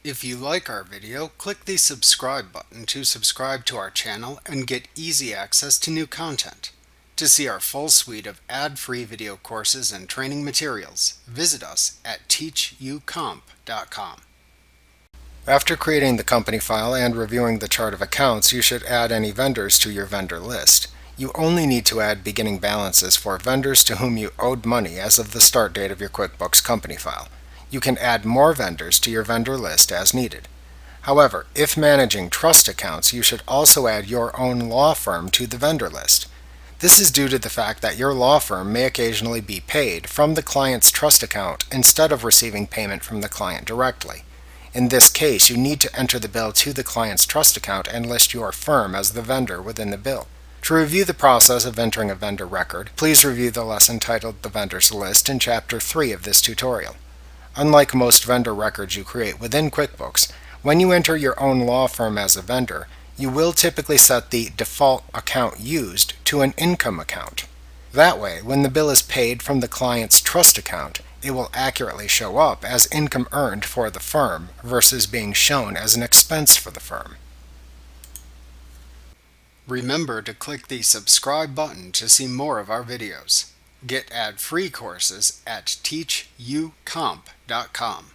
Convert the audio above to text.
If you like our video, click the subscribe button to subscribe to our channel and get easy access to new content. To see our full suite of ad-free video courses and training materials, visit us at teachucomp.com. After creating the company file and reviewing the chart of accounts, you should add any vendors to your vendor list. You only need to add beginning balances for vendors to whom you owed money as of the start date of your QuickBooks company file. You can add more vendors to your vendor list as needed. However, if managing trust accounts, you should also add your own law firm to the vendor list. This is due to the fact that your law firm may occasionally be paid from the client's trust account instead of receiving payment from the client directly. In this case, you need to enter the bill to the client's trust account and list your firm as the vendor within the bill. To review the process of entering a vendor record, please review the lesson titled The Vendors List in Chapter 3 of this tutorial. Unlike most vendor records you create within QuickBooks, when you enter your own law firm as a vendor, you will typically set the default account used to an income account. That way, when the bill is paid from the client's trust account, it will accurately show up as income earned for the firm versus being shown as an expense for the firm. Remember to click the subscribe button to see more of our videos. Get ad-free courses at teachucomp.com.